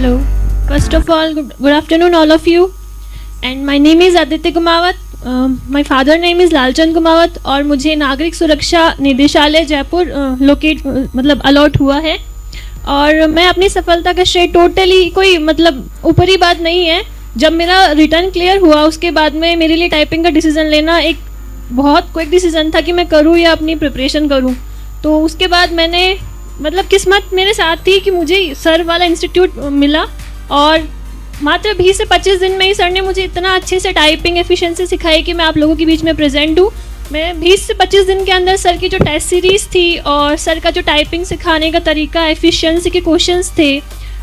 Hello. First of all, good afternoon, all of you. And my name is Aditya Kumawat. My father name is Lalchand Kumawat और मुझे नागरिक सुरक्षा निदेशालय Jaipur allot हुआ है। और मैं अपनी सफलता का श्रेय टोटली कोई ऊपरी बात नहीं है। जब मेरा रिटर्न क्लियर हुआ उसके बाद में मेरे लिए टाइपिंग का डिसीजन लेना एक बहुत क्विक डिसीजन था कि मैं करूँ या अपनी प्रिपरेशन करूँ। तो उसके बाद मैंने किस्मत मेरे साथ थी कि मुझे सर वाला इंस्टीट्यूट मिला और मात्र 20 से 25 दिन में ही सर ने मुझे इतना अच्छे से टाइपिंग एफिशिएंसी सिखाई कि मैं आप लोगों के बीच में प्रेजेंट हूँ। मैं 20 से 25 दिन के अंदर सर की जो टेस्ट सीरीज़ थी और सर का जो टाइपिंग सिखाने का तरीका, एफिशिएंसी के क्वेश्चंस थे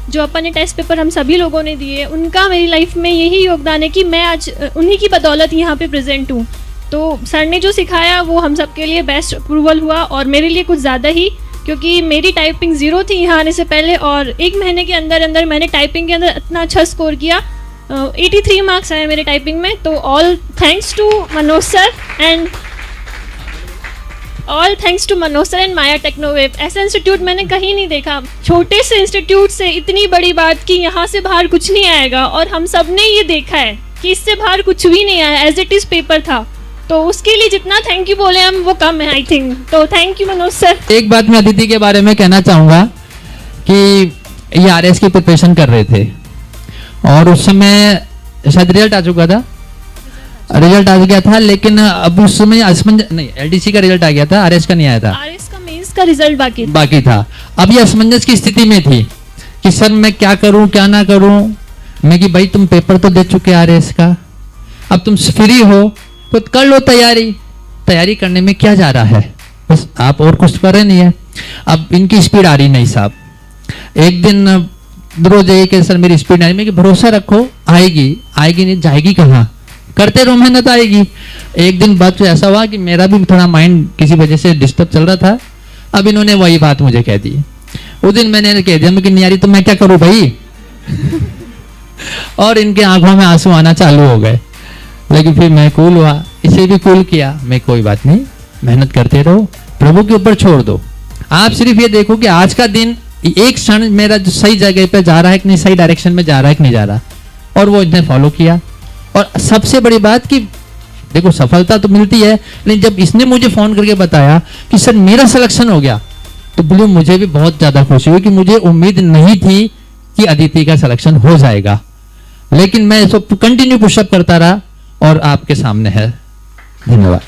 जो अपन ने टेस्ट पेपर हम सभी लोगों ने दिए, उनका मेरी लाइफ में यही योगदान है कि मैं आज उन्हीं की बदौलत यहाँ पे प्रेजेंट हूँ। तो सर ने जो सिखाया वो हम सब के लिए बेस्ट अप्रूवल हुआ और मेरे लिए कुछ ज़्यादा ही, क्योंकि मेरी टाइपिंग ज़ीरो थी यहाँ आने से पहले और एक महीने के अंदर अंदर मैंने टाइपिंग के अंदर इतना अच्छा स्कोर किया। 83 मार्क्स आए मेरे टाइपिंग में। तो all thanks to Manoj sir and Maya Technowave. ऐसा इंस्टीट्यूट मैंने कहीं नहीं देखा। छोटे से इंस्टीट्यूट से इतनी बड़ी बात कि यहाँ से बाहर कुछ नहीं आएगा और हम सब ने ये देखा है कि इससे बाहर कुछ भी नहीं आया, एज इट इज़ पेपर था। तो उसके लिए जितना थैंक यू बोले हम वो कम है आई थिंक। तो थैंक यू मनोज सर। एक बात मैं अदिति के बारे में कहना चाहूँगा कि ये आरएस की प्रिपरेशन कर रहे थे और उस समय शायद रिजल्ट आ चुका था, रिजल्ट आ गया था, लेकिन अब उस समय एलडीसी का रिजल्ट आ गया था, आरएस का नहीं आया था। आरएस का मेंस का रिजल्ट बाकी था। अब ये असमंजस की स्थिति में थी कि सर मैं क्या करूं क्या ना करूं। मैं कि भाई तुम पेपर तो दे चुके आरएस का, अब तुम फ्री हो तो कर लो तैयारी करने में क्या जा रहा है, बस आप और कुछ कर रहे नहीं है। अब इनकी स्पीड आ रही नहीं साहब। एक दिन रोज ये कि सर मेरी स्पीड आ रही, मैं कि भरोसा रखो आएगी नहीं, जाएगी कहाँ, करते रहो मेहनत आएगी। एक दिन बात तो ऐसा हुआ कि मेरा भी थोड़ा माइंड किसी वजह से डिस्टर्ब चल रहा था। अब इन्होंने वही बात मुझे कह दी। उस दिन मैंने कह दिया कि नहीं यारी तो मैं क्या करूं भाई और इनके आंखों में आंसू आना चालू हो गए। लेकिन फिर मैं कूल हुआ, इसे भी कूल किया। मैं कोई बात नहीं, मेहनत करते रहो, प्रभु के ऊपर छोड़ दो। आप सिर्फ ये देखो कि आज का दिन एक क्षण मेरा जो सही जगह पे जा रहा है कि नहीं, सही डायरेक्शन में जा रहा है कि नहीं जा रहा, और वो इसने फॉलो किया। और सबसे बड़ी बात कि देखो सफलता तो मिलती है, लेकिन जब इसने मुझे फोन करके बताया कि सर मेरा सिलेक्शन हो गया, तो बोलो मुझे भी बहुत ज्यादा खुशी हुई कि मुझे उम्मीद नहीं थी कि अदिति का सिलेक्शन हो जाएगा। लेकिन मैं इसको कंटिन्यू पुशअप करता रहा और आपके सामने है। धन्यवाद।